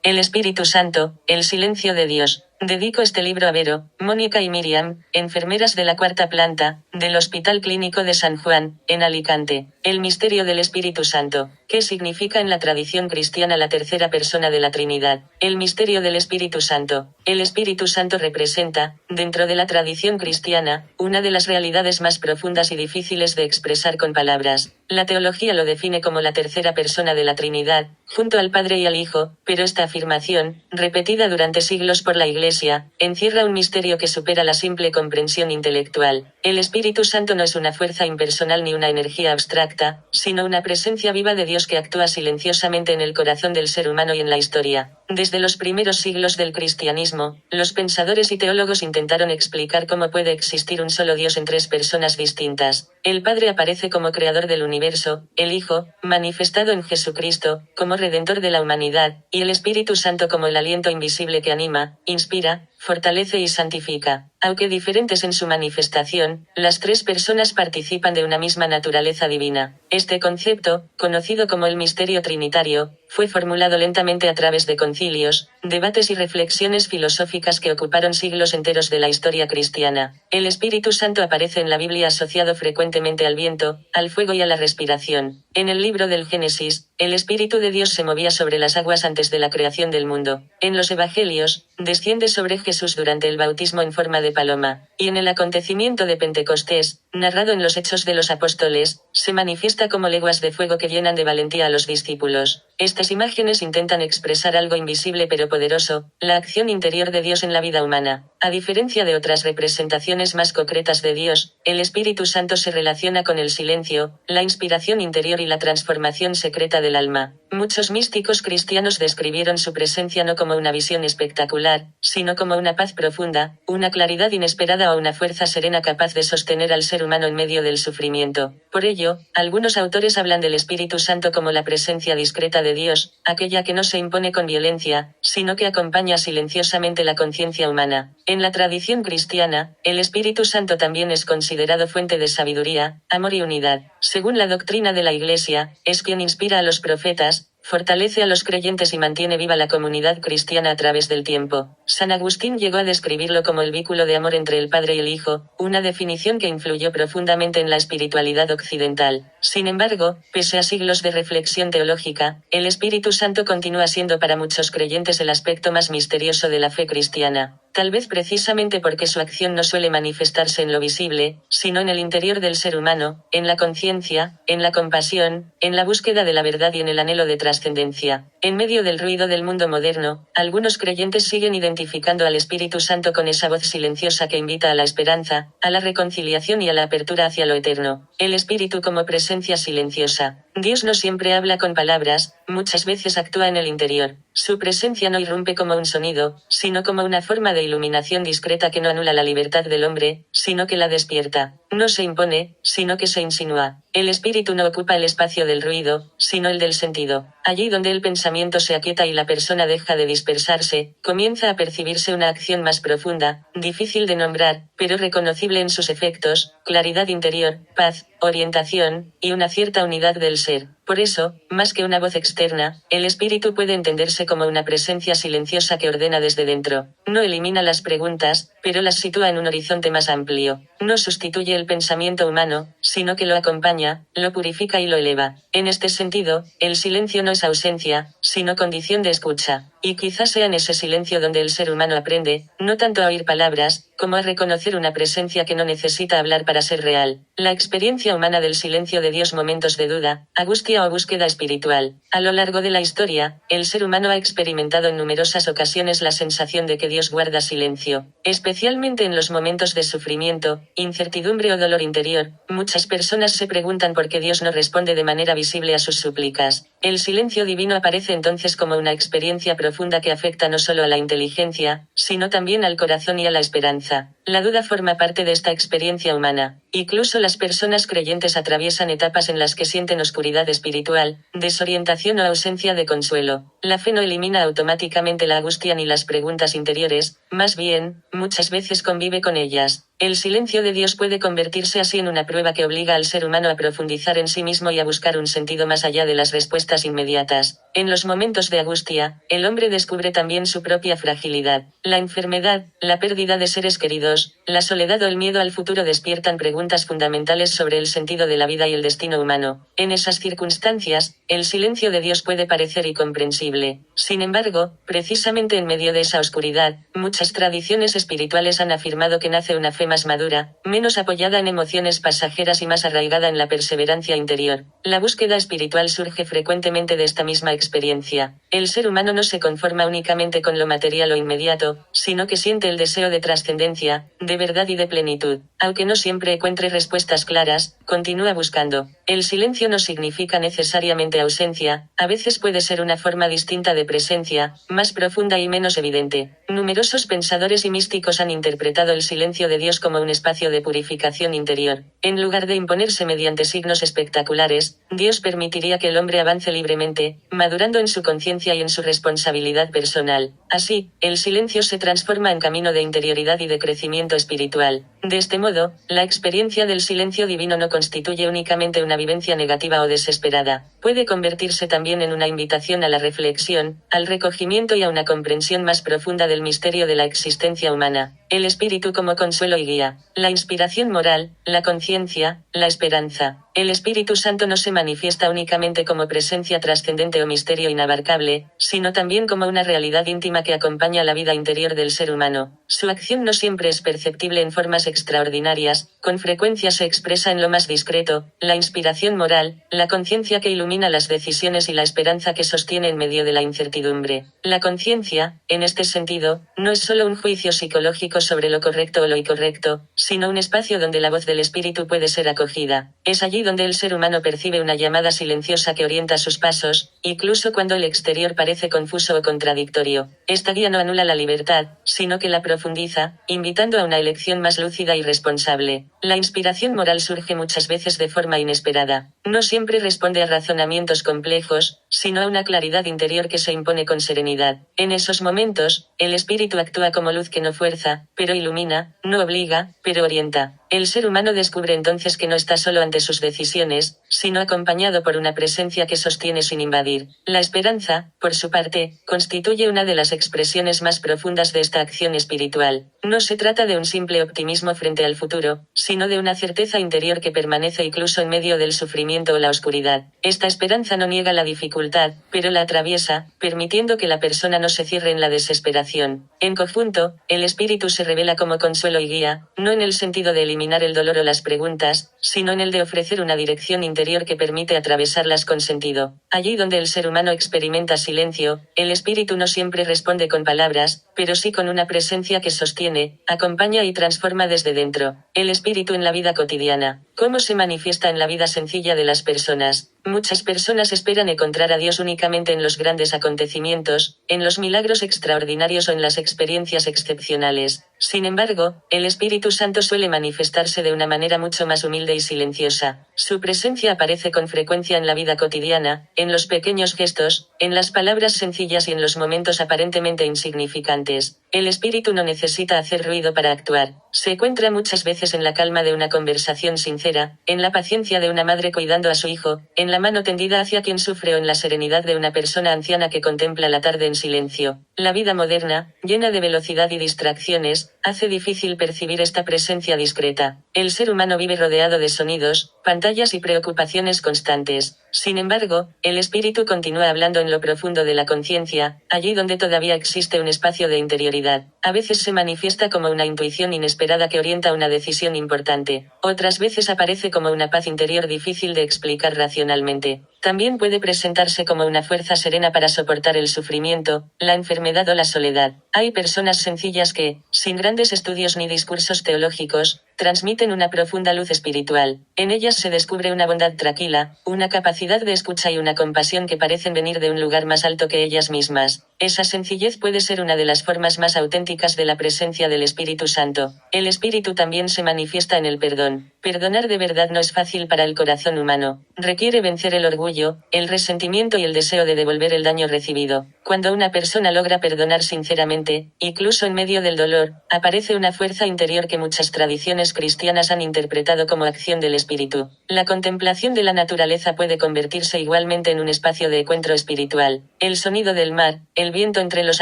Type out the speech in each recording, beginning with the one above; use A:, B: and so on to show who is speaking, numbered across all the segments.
A: El Espíritu Santo, el silencio de Dios. Dedico este libro a Vero, Mónica y Miriam, enfermeras de la cuarta planta, del Hospital Clínico de San Juan, en Alicante. El misterio del Espíritu Santo. ¿Qué significa en la tradición cristiana la tercera persona de la Trinidad? El misterio del Espíritu Santo. El Espíritu Santo representa, dentro de la tradición cristiana, una de las realidades más profundas y difíciles de expresar con palabras. La teología lo define como la tercera persona de la Trinidad, junto al Padre y al Hijo, pero esta afirmación, repetida durante siglos por la Iglesia, encierra un misterio que supera la simple comprensión intelectual. El Espíritu Santo no es una fuerza impersonal ni una energía abstracta, sino una presencia viva de Dios que actúa silenciosamente en el corazón del ser humano y en la historia. Desde los primeros siglos del cristianismo, los pensadores y teólogos intentaron explicar cómo puede existir un solo Dios en tres personas distintas. El Padre aparece como creador del universo, el Hijo, manifestado en Jesucristo, como redentor de la humanidad, y el Espíritu Santo como el aliento invisible que anima, inspira, fortalece y santifica. Aunque diferentes en su manifestación, las tres personas participan de una misma naturaleza divina. Este concepto, conocido como el misterio trinitario, fue formulado lentamente a través de concilios, debates y reflexiones filosóficas que ocuparon siglos enteros de la historia cristiana. El Espíritu Santo aparece en la Biblia asociado frecuentemente al viento, al fuego y a la respiración. En el libro del Génesis, el Espíritu de Dios se movía sobre las aguas antes de la creación del mundo. En los Evangelios, desciende sobre Jesús durante el bautismo en forma de paloma, y en el acontecimiento de Pentecostés, narrado en los Hechos de los Apóstoles, se manifiesta como leguas de fuego que llenan de valentía a los discípulos. Estas imágenes intentan expresar algo invisible pero poderoso, la acción interior de Dios en la vida humana. A diferencia de otras representaciones más concretas de Dios, el Espíritu Santo se relaciona con el silencio, la inspiración interior y la transformación secreta del alma. Muchos místicos cristianos describieron su presencia no como una visión espectacular, sino como una paz profunda, una claridad inesperada o una fuerza serena capaz de sostener al ser humano en medio del sufrimiento. Por ello, algunos autores hablan del Espíritu Santo como la presencia discreta de Dios, aquella que no se impone con violencia, sino que acompaña silenciosamente la conciencia humana. En la tradición cristiana, el Espíritu Santo también es considerado fuente de sabiduría, amor y unidad. Según la doctrina de la Iglesia, es quien inspira a los profetas, fortalece a los creyentes y mantiene viva la comunidad cristiana a través del tiempo. San Agustín llegó a describirlo como el vínculo de amor entre el Padre y el Hijo, una definición que influyó profundamente en la espiritualidad occidental. Sin embargo, pese a siglos de reflexión teológica, el Espíritu Santo continúa siendo para muchos creyentes el aspecto más misterioso de la fe cristiana. Tal vez precisamente porque su acción no suele manifestarse en lo visible, sino en el interior del ser humano, en la conciencia, en la compasión, en la búsqueda de la verdad y en el anhelo de trascendencia. En medio del ruido del mundo moderno, algunos creyentes siguen identificando al Espíritu Santo con esa voz silenciosa que invita a la esperanza, a la reconciliación y a la apertura hacia lo eterno. El Espíritu como presencia silenciosa. Dios no siempre habla con palabras, muchas veces actúa en el interior. Su presencia no irrumpe como un sonido, sino como una forma de iluminación discreta que no anula la libertad del hombre, sino que la despierta. No se impone, sino que se insinúa. El espíritu no ocupa el espacio del ruido, sino el del sentido. Allí donde el pensamiento se aquieta y la persona deja de dispersarse, comienza a percibirse una acción más profunda, difícil de nombrar, pero reconocible en sus efectos, claridad interior, paz, orientación, y una cierta unidad del ser. Por eso, más que una voz externa, el espíritu puede entenderse como una presencia silenciosa que ordena desde dentro. No elimina las preguntas, pero las sitúa en un horizonte más amplio. No sustituye el pensamiento humano, sino que lo acompaña, lo purifica y lo eleva. En este sentido, el silencio no es ausencia, sino condición de escucha. Y quizás sea en ese silencio donde el ser humano aprende, no tanto a oír palabras, como a reconocer una presencia que no necesita hablar para ser real. La experiencia humana del silencio de Dios, momentos de duda, angustia o búsqueda espiritual. A lo largo de la historia, el ser humano ha experimentado en numerosas ocasiones la sensación de que Dios guarda silencio. Especialmente en los momentos de sufrimiento, incertidumbre o dolor interior, muchas personas se preguntan por qué Dios no responde de manera visible a sus súplicas. El silencio divino aparece entonces como una experiencia profunda que afecta no solo a la inteligencia, sino también al corazón y a la esperanza. La duda forma parte de esta experiencia humana. Incluso las personas creyentes atraviesan etapas en las que sienten oscuridad espiritual, desorientación o ausencia de consuelo. La fe no elimina automáticamente la angustia ni las preguntas interiores, más bien, muchas veces convive con ellas. El silencio de Dios puede convertirse así en una prueba que obliga al ser humano a profundizar en sí mismo y a buscar un sentido más allá de las respuestas inmediatas. En los momentos de angustia, el hombre descubre también su propia fragilidad. La enfermedad, la pérdida de seres queridos, la soledad o el miedo al futuro despiertan preguntas fundamentales sobre el sentido de la vida y el destino humano. En esas circunstancias, el silencio de Dios puede parecer incomprensible. Sin embargo, precisamente en medio de esa oscuridad, muchas tradiciones espirituales han afirmado que nace una fe más madura, menos apoyada en emociones pasajeras y más arraigada en la perseverancia interior. La búsqueda espiritual surge frecuentemente de esta misma experiencia. El ser humano no se conforma únicamente con lo material o inmediato, sino que siente el deseo de trascendencia, de verdad y de plenitud. Aunque no siempre encuentre respuestas claras, continúa buscando. El silencio no significa necesariamente ausencia, a veces puede ser una forma distinta de presencia, más profunda y menos evidente. Numerosos pensadores y místicos han interpretado el silencio de Dios como un espacio de purificación interior. En lugar de imponerse mediante signos espectaculares, Dios permitiría que el hombre avance libremente, madurando en su conciencia y en su responsabilidad personal. Así, el silencio se transforma en camino de interioridad y de crecimiento espiritual. De este modo, la experiencia del silencio divino no constituye únicamente una vivencia negativa o desesperada. Puede convertirse también en una invitación a la reflexión, al recogimiento y a una comprensión más profunda del misterio de la existencia humana. El espíritu como consuelo y guía. La inspiración moral, la conciencia, la esperanza. El Espíritu Santo no se manifiesta únicamente como presencia trascendente o misterio inabarcable, sino también como una realidad íntima que acompaña la vida interior del ser humano. Su acción no siempre es perceptible en formas extraordinarias, con frecuencia se expresa en lo más discreto, la inspiración moral, la conciencia que ilumina las decisiones y la esperanza que sostiene en medio de la incertidumbre. La conciencia, en este sentido, no es solo un juicio psicológico sobre lo correcto o lo incorrecto, sino un espacio donde la voz del Espíritu puede ser acogida. Es allí donde el ser humano percibe una llamada silenciosa que orienta sus pasos, incluso cuando el exterior parece confuso o contradictorio. Esta guía no anula la libertad, sino que la profundiza, invitando a una elección más lúcida y responsable. La inspiración moral surge muchas veces de forma inesperada. No siempre responde a razonamientos complejos, sino a una claridad interior que se impone con serenidad. En esos momentos, el espíritu actúa como luz que no fuerza, pero ilumina, no obliga, pero orienta. El ser humano descubre entonces que no está solo ante sus decisiones, sino acompañado por una presencia que sostiene sin invadir. La esperanza, por su parte, constituye una de las expresiones más profundas de esta acción espiritual. No se trata de un simple optimismo frente al futuro, sino de una certeza interior que permanece incluso en medio del sufrimiento o la oscuridad. Esta esperanza no niega la dificultad, pero la atraviesa, permitiendo que la persona no se cierre en la desesperación. En conjunto, el espíritu se revela como consuelo y guía, no en el sentido de eliminar el dolor o las preguntas, sino en el de ofrecer una dirección interior que permite atravesarlas con sentido. Allí donde el ser humano experimenta silencio, el espíritu no siempre responde con palabras, pero sí con una presencia que sostiene, acompaña y transforma desde dentro. El espíritu en la vida cotidiana. ¿Cómo se manifiesta en la vida sencilla de las personas? Muchas personas esperan encontrar a Dios únicamente en los grandes acontecimientos, en los milagros extraordinarios o en las experiencias excepcionales. Sin embargo, el Espíritu Santo suele manifestarse de una manera mucho más humilde y silenciosa. Su presencia aparece con frecuencia en la vida cotidiana, en los pequeños gestos, en las palabras sencillas y en los momentos aparentemente insignificantes. El Espíritu no necesita hacer ruido para actuar. Se encuentra muchas veces en la calma de una conversación sincera, en la paciencia de una madre cuidando a su hijo, en la mano tendida hacia quien sufre o en la serenidad de una persona anciana que contempla la tarde en silencio. La vida moderna, llena de velocidad y distracciones, hace difícil percibir esta presencia discreta. El ser humano vive rodeado de sonidos, pantallas y preocupaciones constantes. Sin embargo, el espíritu continúa hablando en lo profundo de la conciencia, allí donde todavía existe un espacio de interioridad. A veces se manifiesta como una intuición inesperada que orienta una decisión importante. Otras veces aparece como una paz interior difícil de explicar racionalmente. También puede presentarse como una fuerza serena para soportar el sufrimiento, la enfermedad o la soledad. Hay personas sencillas que, sin grandes estudios ni discursos teológicos, transmiten una profunda luz espiritual. En ellas se descubre una bondad tranquila, una capacidad de escucha y una compasión que parecen venir de un lugar más alto que ellas mismas. Esa sencillez puede ser una de las formas más auténticas de la presencia del Espíritu Santo. El Espíritu también se manifiesta en el perdón. Perdonar de verdad no es fácil para el corazón humano. Requiere vencer el orgullo, el resentimiento y el deseo de devolver el daño recibido. Cuando una persona logra perdonar sinceramente, incluso en medio del dolor, aparece una fuerza interior que muchas tradiciones cristianas han interpretado como acción del Espíritu. La contemplación de la naturaleza puede convertirse igualmente en un espacio de encuentro espiritual. El sonido del mar, el viento entre los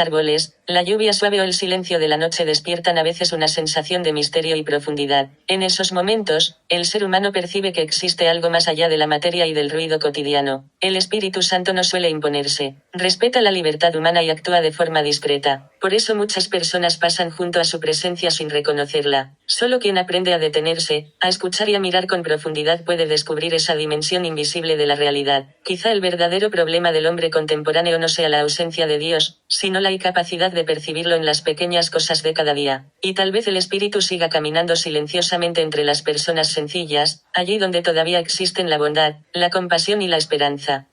A: árboles, la lluvia suave o el silencio de la noche despiertan a veces una sensación de misterio y profundidad. En esos momentos, el ser humano percibe que existe algo más allá de la materia y del ruido cotidiano. El Espíritu Santo no suele imponerse. Respeta la libertad humana y actúa de forma discreta. Por eso muchas personas pasan junto a su presencia sin reconocerla. Solo quien aprende a detenerse, a escuchar y a mirar con profundidad puede descubrir esa dimensión invisible de la realidad. Quizá el verdadero problema del hombre contemporáneo no sea la ausencia de Dios, sino la incapacidad de percibirlo en las pequeñas cosas de cada día. Y tal vez el Espíritu siga caminando silenciosamente entre las personas sencillas, allí donde todavía existen la bondad, la compasión y la esperanza.